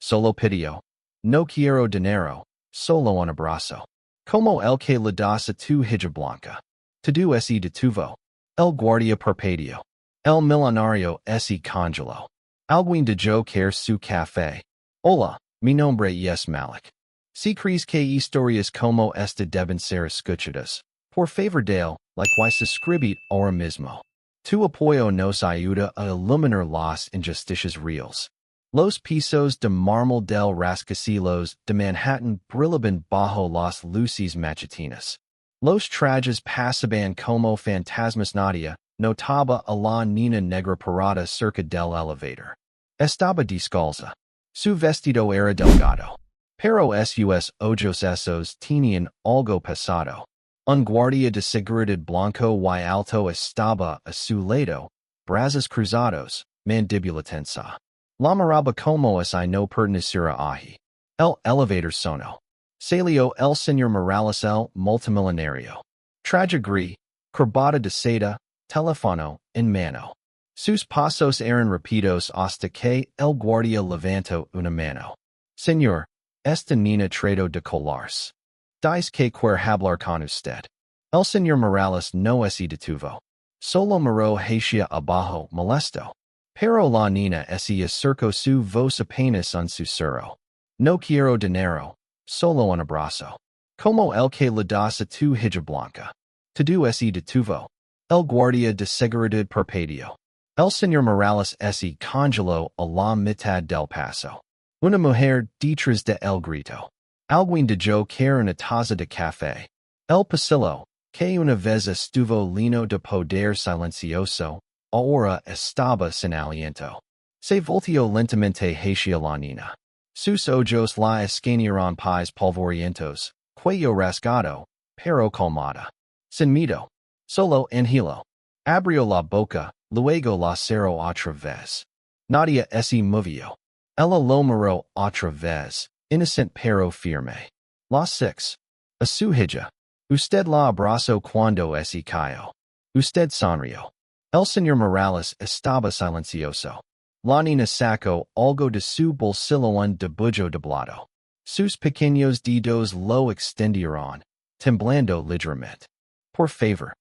Solo pidio. No quiero dinero. Solo un abrazo. Como el que le das a tu hija blanca. To do ese detuvo. El guardia perpedio. El millonario ese congelo. Alguien de yo quiere su café. Hola, mi nombre es Malik. Si crees que historias como esta deben ser escuchadas, por favor dale, likewise suscribit ahora mismo. Tu apoyo nos ayuda a iluminar las injusticias reales. Los pisos de mármol del rascacielos de Manhattan brillaban bajo las luces matutinas. Los trajes pasaban como fantasmas. Nadia notaba a la niña negra parada cerca del elevator. Estaba descalza. Su vestido era delgado. Pero sus ojos esos tenían algo pesado. Un guardia de seguridad blanco y alto estaba a su lado, brazos cruzados, mandíbula tensa. La miraba como si no perteneciera allí. El elevator sonó. Salió el señor Morales el multimillonario. Traje gris, corbata de seda, teléfono en mano. Sus pasos eran rápidos hasta que el guardia levantó una mano. Señor, esta niña trató de colarse. Dice que quiere hablar con usted. El señor Morales no se detuvo. Solo miró hacia abajo molesto. Pero la niña se acercó su voz apenas un susurro. No quiero dinero, solo un abrazo. Como el que le das a tu hija blanca. To do ese detuvo. El guardia de seguridad perpedio. El señor Morales se congeló a la mitad del paso. Una mujer detrás de el grito. Alguien de yo quiere una taza de café. El pasillo, que una vez estuvo lleno de poder silencioso, ahora estaba sin aliento. Se volteó lentamente hacia la niña. Sus ojos la escanearon pies polvorientos, cuello rasgado, pero calmada. Sin miedo. Solo angelo. Abrió la boca, luego la cerró otra vez. Nadia se movió. Ella lo miró otra vez, innocent pero firme. Las 6. A su hija. Usted la abrazó cuando se cayó. Usted sonrió. El señor Morales estaba silencioso. La niña sacó algo de su bolsillo un dibujado doblado. Sus pequeños dedos lo extendieron, temblando ligeramente. Por favor.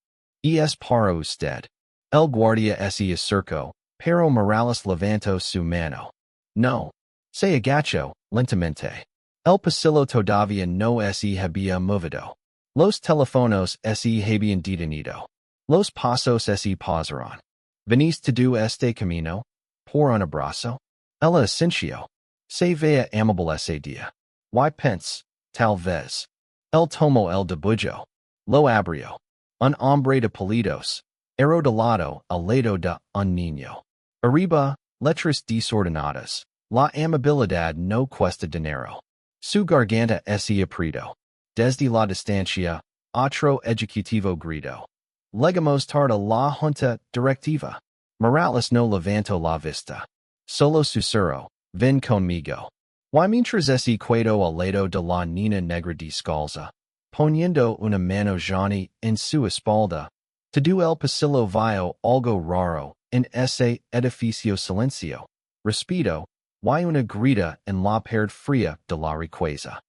Es para usted. El guardia se acercó, pero Morales levantó su mano. No. Se agachó, lentamente. El pasillo todavía no se había movido. Los teléfonos se habían detenido. Los pasos se pausaron. ¿Venís to do este camino? Por un abrazo? Ella asintió. Se veía amable ese día. Y pence, tal vez. El tomó el dibujo. Lo abrió. Un hombre de palitos. Era de lado al lado de un niño. Arriba, letras desordenadas. La amabilidad no cuesta dinero. Su garganta se apretó. Desde la distancia, otro ejecutivo gritó. Llegamos tarde la junta directiva. Morales no levantó la vista. Solo susurró, ven conmigo. Y mientras se quedó al lado de la niña negra descalza, poniendo una mano Johnny en su espalda, todo el pasillo vio algo raro en ese edificio silencio. Respiro, y una grita en la pared fría de la riqueza.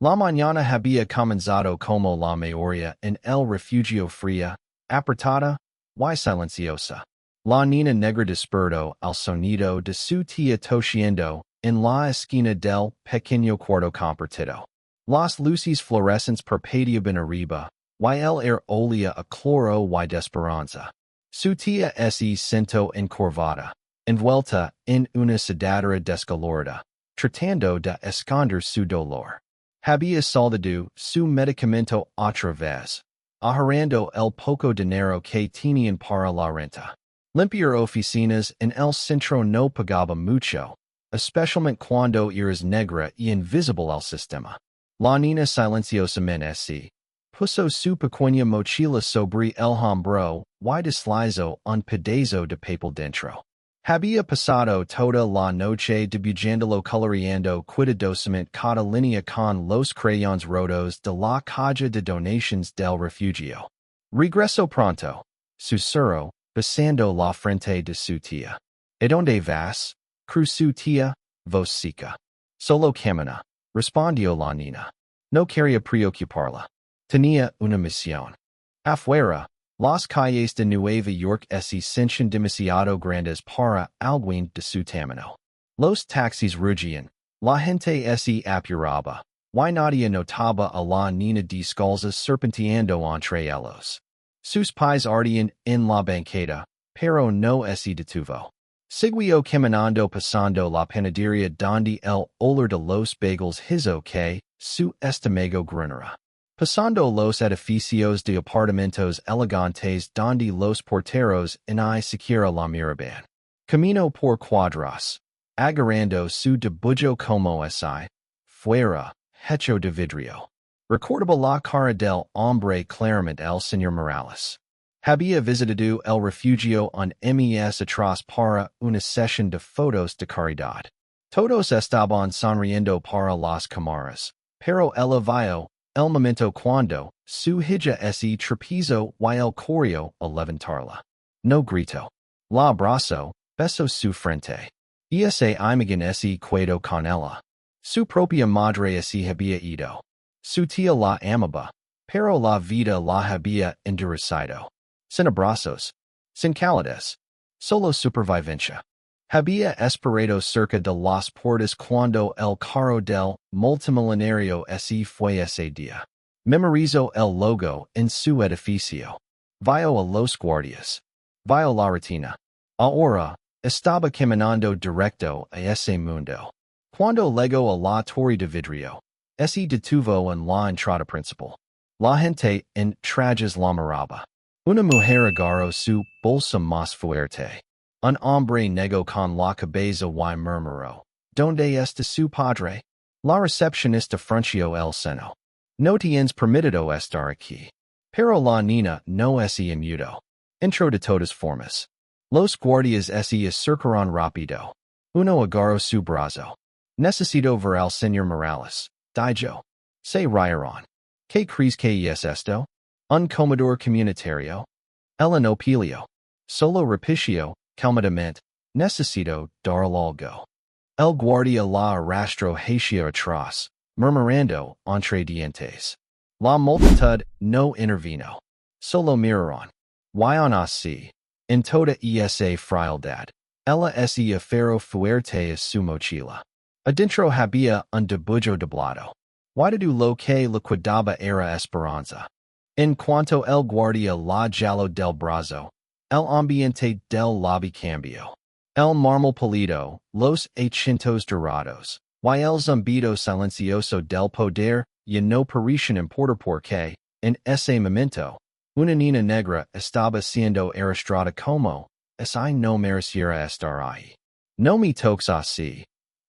La mañana había comenzado como la mayoría en el refugio fría, apretada, y silenciosa. La niña negra despertó al sonido de su tía tosiendo en la esquina del pequeño cuarto compartido. Las luces fluorescentes parpadeaban arriba, y el air olía a cloro y de esperanza. Su tía se sentó encorvada, envuelta en una sudadera descolorida, tratando de esconder su dolor. Había soldado su medicamento otra vez, ahorrando el poco dinero que tenían para la renta. Limpiar oficinas en el centro no pagaba mucho, especialmente cuando eras negra y invisible al sistema. La niña silenciosamente se puso su pequeña mochila sobre el hombro y deslizó un pedazo de papel dentro. Había pasado toda la noche dibujándolo coloreando cuidadosamente cada línea con los crayones rotos de la caja de donaciones del refugio. Regresó pronto, susurró, besando la frente de su tía. ¿A dónde vas? Cruz su tía, voz seca. Solo camina. Respondió la nina. No quería preocuparla. Tenía una misión. Afuera, las calles de Nueva York se sienten demasiado grandes para alguien de su tamaño. Los taxis rugían. La gente se apuraba. Y nadie notaba a la nina descalza serpenteando entre ellos. Sus pies ardían en la banqueta, pero no se detuvo. Siguió caminando pasando la panadería donde el olor de los bagels hizo que su estómago gruñera. Pasando los edificios de apartamentos elegantes donde los porteros ni siquiera la miraban. Camino por cuadras, agarrando su debullo como si fuera hecho de vidrio. Recordaba la cara del hombre claramente el señor Morales. Había visitado el refugio un mes atrás para una sesión de fotos de caridad. Todos estaban sonriendo para las cámaras, pero él vio el momento cuando su hija se trapezó y el corrió a levantarla. No gritó. La abrazó, besó su frente. Esa imagen se quedó con ella. Su propia madre se había ido. Su tía la amaba, pero la vida la había endurecida. Sin abrazos, sin calidez, solo supervivencia. Había esperado cerca de las puertas cuando el carro del multimillonario se fue ese día. Memorizó el logo en su edificio. Vio a los guardias. Vio la rutina. Ahora, estaba caminando directo a ese mundo. Cuando llegó a la torre de vidrio, se detuvo en la entrada principal. La gente en trajes la miraba. Una mujer agarró su bolsa más fuerte. Un hombre negó con la cabeza y murmuró. ¿Dónde está su padre? La recepcionista frunció el seno. No tienes permitido estar aquí. Pero la nina no se inmutó. Intro de todas formas. Los guardias se acercaron rápido. Uno agarró su brazo. Necesito ver al señor Morales. Dijo. Se rieron. ¿Qué crees que es esto? Un comedor comunitario. Ella no peleó. Solo repitió, calmadamente, necesito dar algo. El guardia la arrastró hacia atrás, murmurando entre dientes. La multitud no intervino. Solo miraron. Guion así. En toda esa frialdad. Ella se aferró fuerte a su mochila. Adentro había un debullo doblado. Guardado lo que liquidaba era esperanza. En cuanto el guardia la jaló del brazo, el ambiente del lobby cambió. El mármol pulido, los acentos dorados, y el zumbido silencioso del poder ya no parecían importar porque, en ese momento, una niña negra estaba siendo arrastrada como, si no mereciera estar ahí. No me toques así,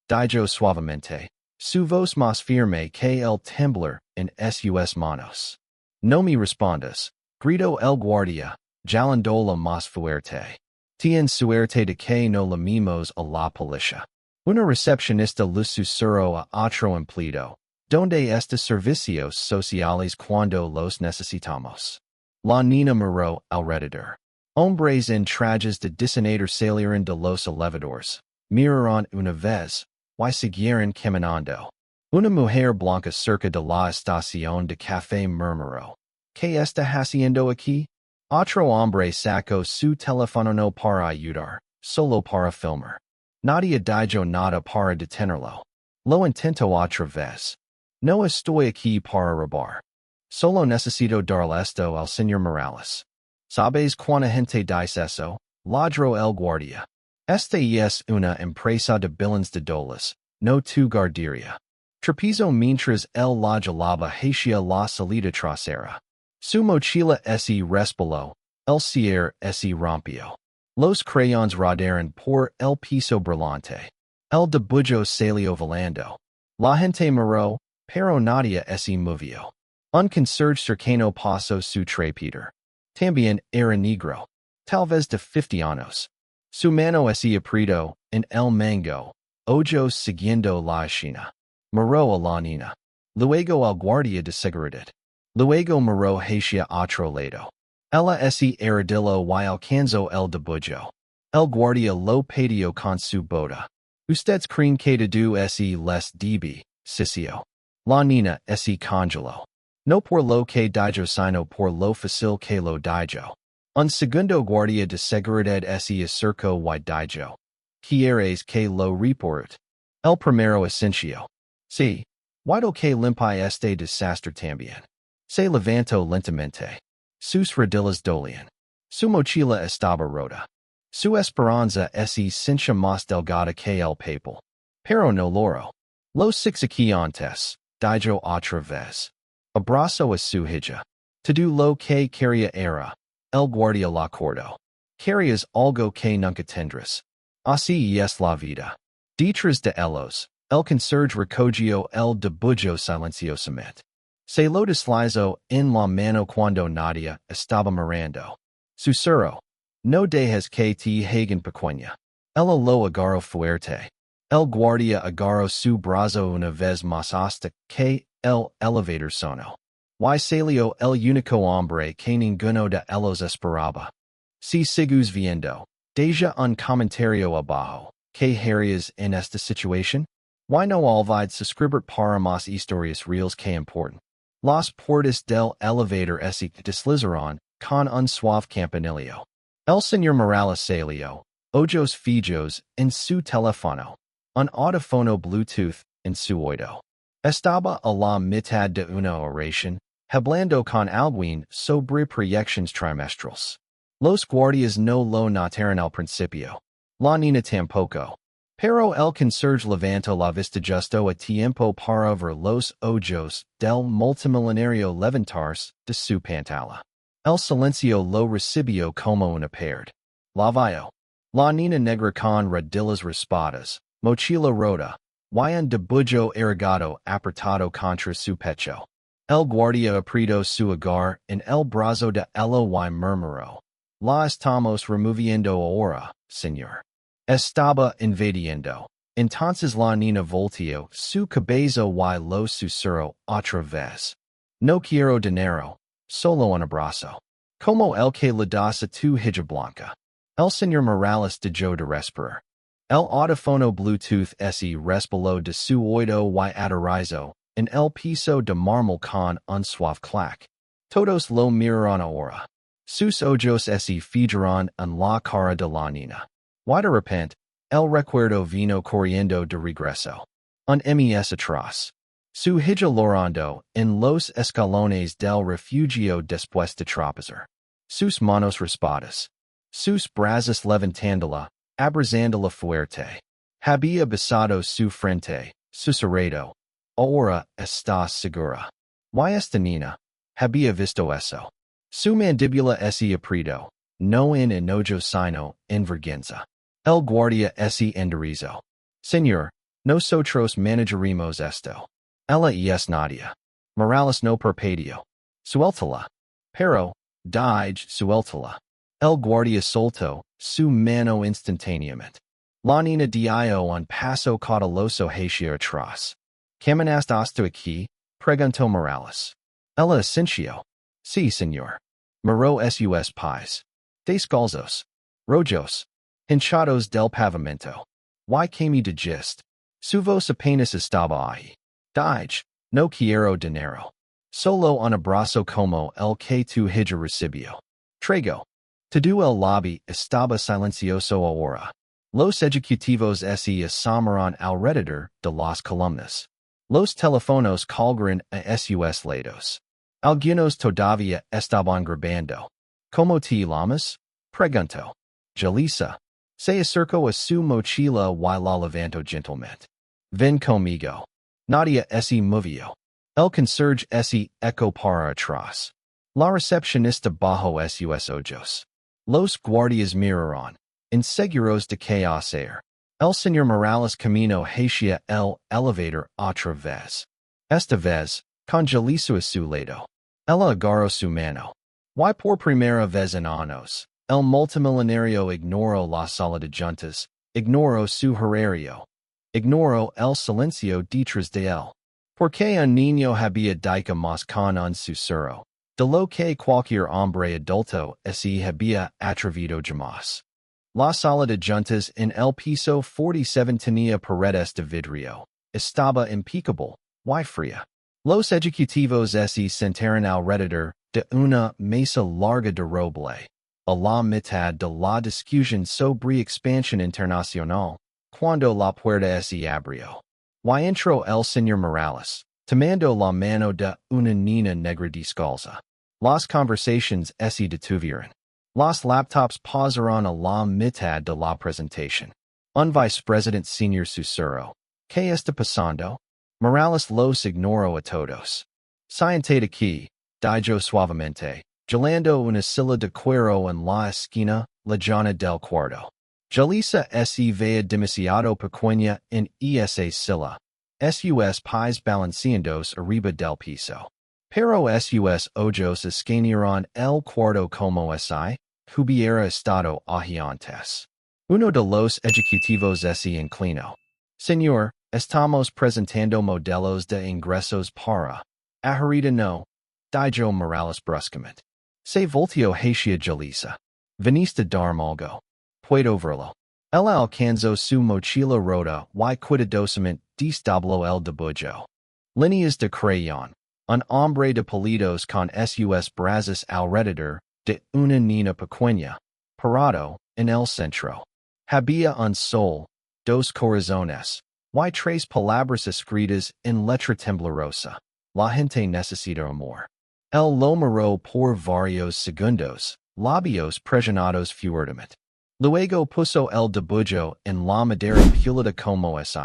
dijo suavemente, su voz más firme que el temblor en sus manos. No me respondas, gritó el guardia, jalándola más fuerte. Tien suerte de que no la mimos a la policía. Una recepcionista le susurró a otro empleado. ¿Dónde está servicios sociales cuando los necesitamos? La nina miró alrededor. Hombres en trajes de diseñador salieron de los elevadores. Miraron una vez, y siguieron caminando. Una mujer blanca cerca de la estación de café murmuró. ¿Qué está haciendo aquí? Otro hombre sacó su teléfono no para ayudar, solo para filmar. Nadie dijo nada para detenerlo. Lo intentó otra vez. No estoy aquí para robar. Solo necesito darle esto al señor Morales. ¿Sabes cuánta gente dice eso? Ladró el guardia. Esta es una empresa de billiones de dólares, no tu guardería. Trapezó mientras él la jalaba hacia la salida trasera. Su mochila se resbaló, el cierre se rompió. Los crayons rodaron por el piso brillante. El debullo salió volando. La gente miró, pero nadie se movió. Un conserje cercano pasó su trapeter. También era negro. Tal vez de 50 años. Su mano se apretó en el mango, ojos siguiendo la escena. Miró a la nina. Luego al guardia de seguridad. Luego miró hacia otro lado. Ella se arrodilló y alcanzó el debullo. El guardia lo pateó con su bota. Ustedes creen que de do se les db, sisio. La nina se congelo. No por lo que dijo sino por lo facil que lo dijo. Un segundo guardia de seguridad se acercó y dijo. Quieres que lo report? El primero asencio. Sí. Guido que limpia este desastre también. Se levantó lentamente. Sus rodillas dolían. Su mochila estaba rota. Su esperanza se cincha más delgada que el papel. Pero no loro. Los six aquí antes, dijo otra vez. Abrazo a su hija. To do lo que quería era. El guardia la cordo. Querías algo que nunca tendrás. Así es la vida. Detrás de ellos, el conserje recogió el dibujo silenciosamente. Se lo deslizó en la mano cuando Nadia estaba mirando. Susurró. No dejes que te hagan pequeña. Ella lo agarró fuerte. El guardia agarró su brazo una vez más hasta que el elevator sonó. Y salió el único hombre que ninguno de ellos esperaba. Si sigues viendo, deja un comentario abajo. ¿Qué harías en esta situación? Why no olvides suscribir para más historias reales que importan. Las puertas del elevator se deslizaron con un suave campanillo. El señor Morales salió, ojos fijos en su teléfono, un audífono Bluetooth en su oído. Estaba a la mitad de una oración, hablando con alguien sobre proyecciones trimestrales. Los guardias no lo notaron al principio. La nina tampoco. Pero el conserje levantó la vista justo a tiempo para ver los ojos del multimillonario levantarse de su pantalla. El silencio lo recibió como una perd. La vio. La nina negra con rodillas raspadas, mochila rota, y un dibujo erigado apretado contra su pecho. El guardia apretó su agar en el brazo de ella y murmuró. La estamos removiendo ahora, señor. Estaba invadiendo. Entonces la nina volteó su cabeza y lo susurró otra vez. No quiero dinero, solo un abrazo. Como el que le das a tu hija blanca. El señor Morales dejó de respirar. El audífono Bluetooth se resbaló de su oído y aterrizó en el piso de mármol con un suave clac. Todos lo miraron ahora. Sus ojos se fijaron en la cara de la nina. Y de repente, el recuerdo vino corriendo de regreso. Un mes atrás. Su hija llorando en los escalones del refugio después de tropezar. Sus manos raspadas. Sus brazos levantándola, abrazándola fuerte. Había besado su frente, susurrado. Ahora está segura. Y esta nina. Había visto eso. Su mandíbula se apretó, no en enojo sino en vergüenza. El guardia se enderezó. Señor, nosotros manejaremos esto. Ella es Nadia. Morales no parpadeó. Suéltala. Pero, suéltala. El guardia soltó su mano instantáneamente. La nina dio un paso cauteloso hacia atrás. ¿Caminaste hasta aquí? Preguntó Morales. Ella asintió. Sí, señor. Miró sus pies. Descalzos. Rojos. Hinchados del pavimento. Y cami de gist. Su voz apenas estaba ahí. No quiero dinero. Solo un abrazo como el que tu hija recibió. Trego. Todo el lobby estaba silencioso ahora. Los ejecutivos se asomaron alrededor de las columnas. Los teléfonos colgaron a sus lados. Algunos todavía estaban grabando. ¿Cómo te llamas? Preguntó. Jalisa. Se acercó a su mochila y la levantó gentilmente. Ven conmigo. Nadia se movió. El conserje se echó para atrás. La recepcionista bajó sus ojos. Los guardias miraron, inseguros de qué hacer. El señor Morales caminó hacia el elevator otra vez. Esta vez, con Jalisa a su lado. Ella agarró su mano. Y por primera vez en años, el multimillonario ignoró la sala de juntas, ignoró su horario, ignoró el silencio detrás de él. Porque un niño había dicho más con un susurro, de lo que cualquier hombre adulto se había atrevido jamás. La sala de juntas en el piso 47 tenía paredes de vidrio. Estaba impecable, y fría. Los ejecutivos se sentaron alrededor de una mesa larga de roble. A la mitad de la discusión sobre expansión internacional, cuando la puerta se abrió. Y entró el señor Morales, tomando la mano de una niña negra descalza. Las conversations se detuvieron. Los laptops pausaron a la mitad de la presentación. Un vicepresidente senior susurró. ¿Qué está pasando? Morales los ignoró a todos. Siéntate aquí, dijo suavemente, gelando una silla de cuero en la esquina, lejana del cuarto. Jalisa se veía demasiado pequeña en esa silla. Sus pies balanceándose arriba del piso. Pero sus ojos escanearon el cuarto como si hubiera estado allí antes. Uno de los ejecutivos se inclinó. Señor, estamos presentando modelos de ingresos para. Ahorita no, dijo Morales bruscamente. Se volteó hacia Jalisa. Veniste darme algo. Puedo verlo. Ella alcanzó su mochila rota y cuidadosamente desdobló el dibujo. Líneas de crayón. Un hombre de palitos con sus brazos alrededor de una niña pequeña, parado en el centro. Había un sol, dos corazones, y tres palabras escritas en letra temblorosa. La gente necesita amor. Él lo miró por varios segundos, labios presionados fuertemente. Luego puso el dibujo en la madera pulida como si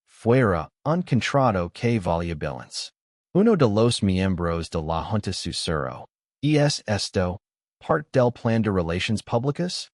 fuera un contrato que valía billones. Uno de los miembros de la Junta susurró. ¿Es esto parte del plan de relaciones públicas?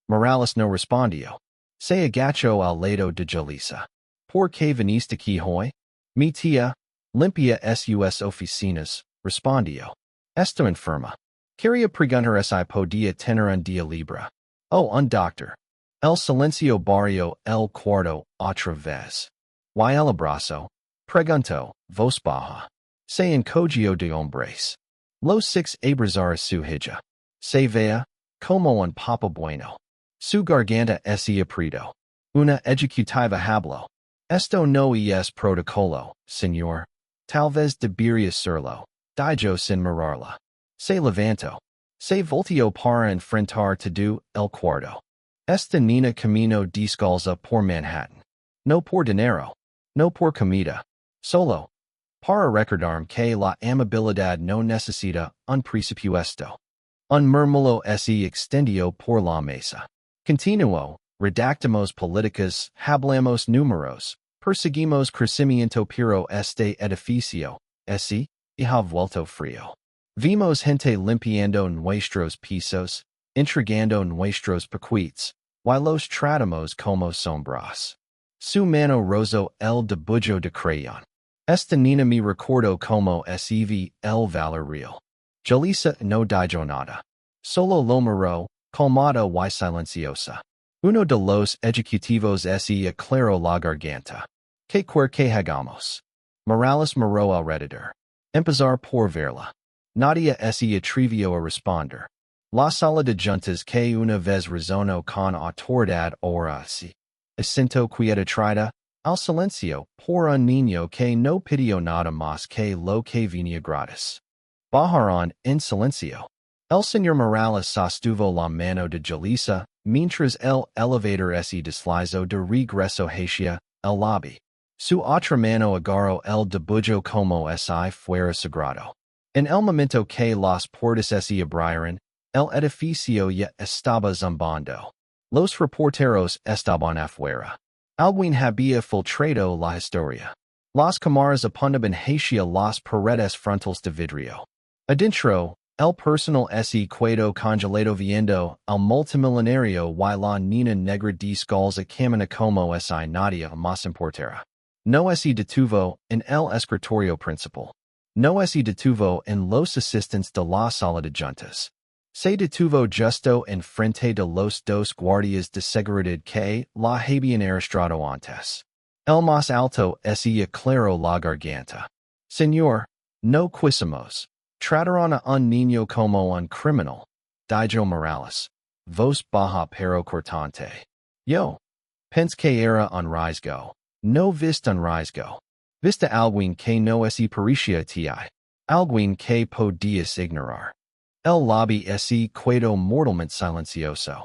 Morales no respondió. Se agachó al lado de Jalisa. ¿Por qué viniste aquí hoy? Mi tía, limpia sus oficinas, respondió. Esto enferma. Quería preguntar si podía tener un día libre. Oh, un doctor. El silencio barrio el cuarto otra vez. ¿Y el abrazo? Preguntó, voz baja. Se encogió de hombres. Los 6 abrazar su hija. Se veía como un papa bueno. Su garganta se apretó. Una ejecutiva habló. Esto no es protocolo, señor. Tal vez debería serlo, dijo sin mirarla. Se levantó. Se volteó para enfrentar todo el cuarto. Esta niña camino descalza por Manhattan. No por dinero. No por comida. Solo. Para recordarme que la amabilidad no necesita un presupuesto. Un murmullo se extendió por la mesa. Continuó, redactamos políticas, hablamos números, perseguimos crecimiento pero este edificio, ha vuelto frío. Vimos gente limpiando nuestros pisos, entregando nuestros paquetes, y los tratamos como sombras. Su mano rozó el dibujo de crayón. Esta niña me recordó como SEV el valor real. Jalisa no dijo nada. Solo lo miró, calmada y silenciosa. Uno de los ejecutivos se aclaró la garganta. ¿Qué quiere que hagamos? Morales miró alrededor. Empezar por verla. Nadia se atrevió a responder. La sala de juntas que una vez resonó con autoridad ahora se asiento quieta traída al silencio por un niño que no pidió nada más que lo que venía gratis. Bajaron en silencio. El señor Morales sostuvo la mano de Jalisa mientras el elevator se deslizó de regreso hacia el lobby. Su otra mano agarró el dibujo como si fuera sagrado. En el momento que las puertas se abrieron, el edificio ya estaba zumbando. Los reporteros estaban afuera. Alguien había filtrado la historia. Las cámaras apuntaban hacia las paredes frontales de vidrio. Adentro, el personal se quedó congelado viendo al multimillonario y la niña negra descalza camina como si nadie más importara. No se detuvo en el escritorio principal. No se detuvo en los asistentes de la sala de juntas. Se detuvo justo en frente de los dos guardias de seguridad que la habían arrestado antes. El más alto se aclaró la garganta. Señor, no quisimos. Trataron a un niño como un criminal, dijo Morales. vos baja pero cortante. Yo, pens que era un riesgo. No vist un riesgo. Vista alguien que no es pericia ti. Alguien que podías ignorar. El lobby se quedó mortalmente silencioso.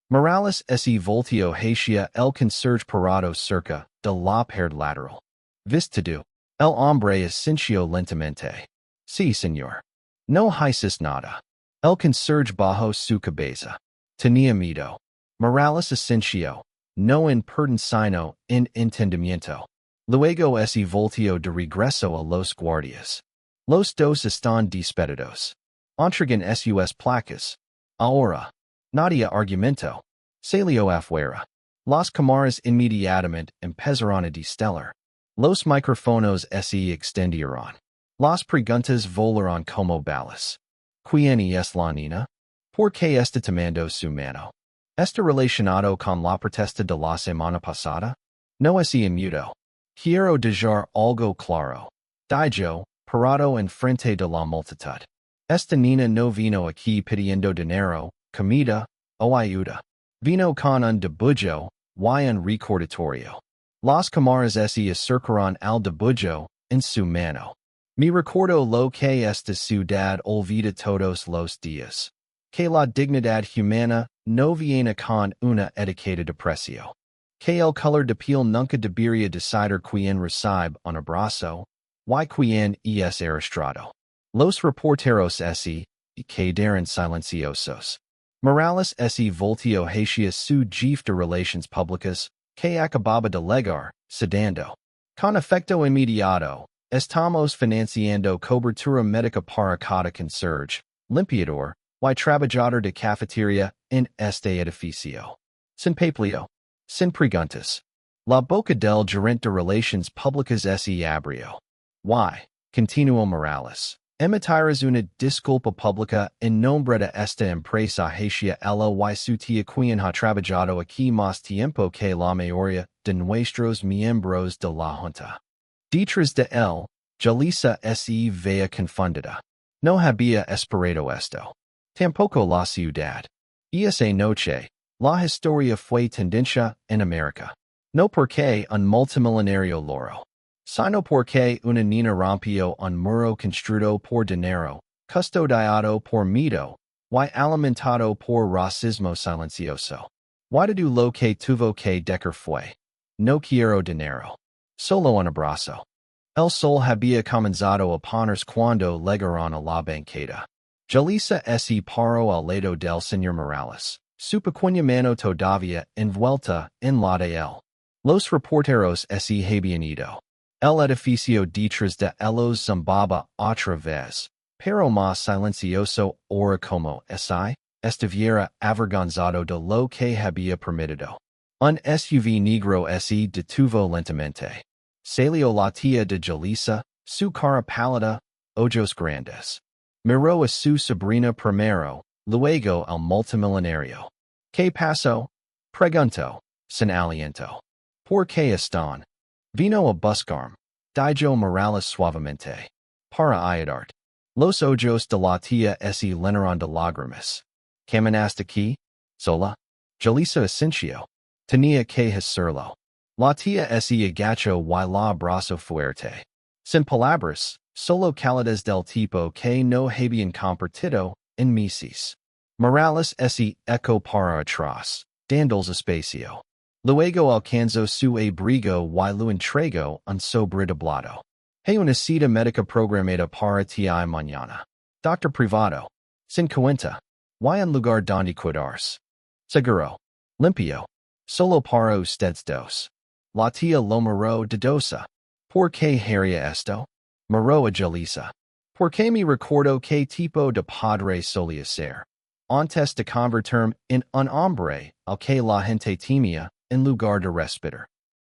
Morales se voltio hacia el conserje parado cerca de la pared lateral. Vistado. El hombre asintió lentamente. Sí, señor. No hices nada. El conserje bajo su cabeza. Tenía miedo. Morales asintió. No en sino en entendimiento. Luego se voltio de regreso a los guardias. Los dos están despedidos. Entregan sus placas. Ahora. Nadia argumento. Salió afuera. Las cámaras inmediatamente empezaron a destellar. Los micrófonos se extendieron. Las preguntas volaron como balas. ¿Quién es la niña? ¿Por qué está tomando su mano? ¿Está relacionado con la protesta de la semana pasada? No es mudo. Quiero dejar algo claro. Dijo, parado en frente de la multitud. Esta niña no vino aquí pidiendo dinero, comida, o ayuda. Vino con un debullo, y un recordatorio. Las cámaras se acercaron al debullo, en su mano. Me recuerdo lo que esta ciudad olvida todos los días. Que la dignidad humana no viene con una etiqueta de precio. Que el color de piel nunca debería decidir quién recibe un abrazo, y quién es arrastrado. Los reporteros se quedaron silenciosos. Morales se voltio hacia su jefe de relaciones públicas, que acababa de llegar, cedando. Con efecto inmediato, estamos financiando cobertura médica para cada conserje, limpiador, y trabajador de cafetería en este edificio. Sin papeleo. Sin preguntas. La boca del gerente de relaciones públicas se abrió. Y, continuó Morales, emitirás una disculpa pública en nombre de esta empresa hacia ella y su tía quien ha trabajado aquí más tiempo que la mayoría de nuestros miembros de la junta. Detrás de él, Jalisa se veía confundida. No había esperado esto. Tampoco la ciudad. Esa noche, la historia fue tendencia en América. No porque un multimillonario loro, sino porque una niña rompió un muro construido por dinero, custodiado por miedo, y alimentado por racismo silencioso. Y todo lo que tuvo que decir fue, no quiero dinero. Solo un abrazo. El sol había comenzado a ponerse cuando llegaron a la banqueta. Jalisa se paró al lado del señor Morales, su pequeña mano todavía envuelta en la de él. Los reporteros se habían ido. El edificio detrás de ellos zumbaba otra vez, pero más silencioso ahora como si estuviera avergonzado de lo que había permitido. Un SUV negro se detuvo lentamente. Salió la tía de Jalisa, su cara pálida, ojos grandes. Miró a su sobrina primero, luego al multimillonario. ¿Qué pasó? Preguntó, sin aliento. ¿Por qué están? Vino a buscarme, dijo Morales suavemente. Para ayudarte. Los ojos de la tía se llenaron de lágrimas. ¿Caminaste aquí? ¿Sola? Jalisa asintió. Tenía que hacerlo. La tía se agachó y la abrazó fuerte. Sin palabras, solo calidez del tipo que no habían compartido en meses. Morales se echó para atrás, dándole espacio. Luego alcanzó su abrigo y lo entregó un sobre doblado. Hay una cita médica programada para ti mañana. Doctor privado. Sin cuenta. Y un lugar donde cuidarse. Seguro. Limpio. Solo para ustedes dos. La tía lo miró dudosa. ¿Por qué haría esto? Miró a Jalisa. ¿Por qué me recuerdo qué tipo de padre solía ser? Antes de convertirme en un hombre al que la gente temía en lugar de respetar.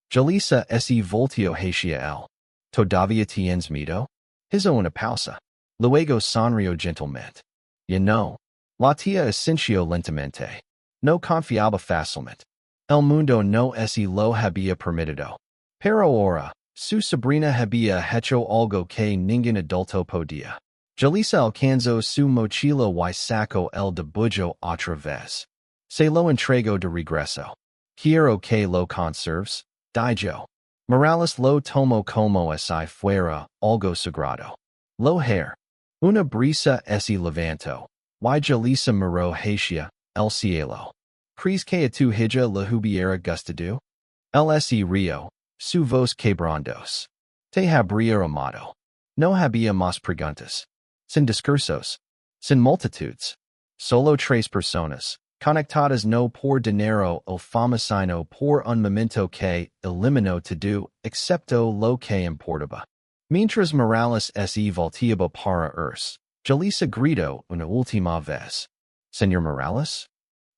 Jalisa se volteó hacia él. ¿Todavía tienes miedo? Hizo una pausa. Luego sonrió gentilmente. You know. La tía asintió lentamente. No confiaba fácilmente. El mundo no se lo había permitido. Pero ahora, su sobrina había hecho algo que ningún adulto podía. Jalisa alcanzó su mochila y sacó el debullo otra vez. Se lo entrego de regreso. Quiero que lo conserves, Dijo. Morales lo tomo como si fuera algo sagrado. Lo hair. Una brisa esi levanto. Y Jalisa miro hacia el cielo. Crees que a tu hija la hubiera gustado? El ese rio, su voz quebrandos. Te habría amado. No había más preguntas. Sin discursos. Sin multitudes. Solo tres personas, conectadas no por dinero o fama sino por un momento que eliminó todo, excepto lo que importaba. Mientras Morales se volteaba para irse, Jalisa gritó una última vez. Señor Morales?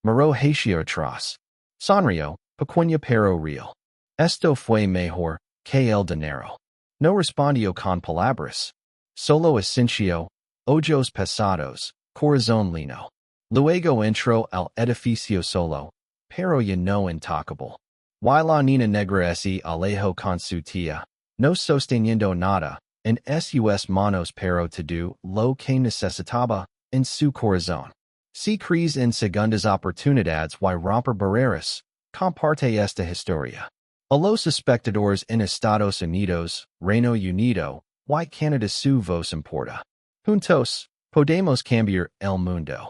Miró hacia atrás. Sonrió, pequeña pero real. Esto fue mejor que el dinero. No respondió con palabras. Solo asintió, ojos pesados, corazón lino. Luego entró al edificio solo, pero ya no intocable. Y la niña negra se alejó con su tía, no sosteniendo nada, en sus manos pero todo lo que necesitaba, en su corazón. Si crees en segundas oportunidades y romper barreras, comparte esta historia. A los espectadores en Estados Unidos, Reino Unido, y Canadá su voz importa. Juntos, podemos cambiar el mundo.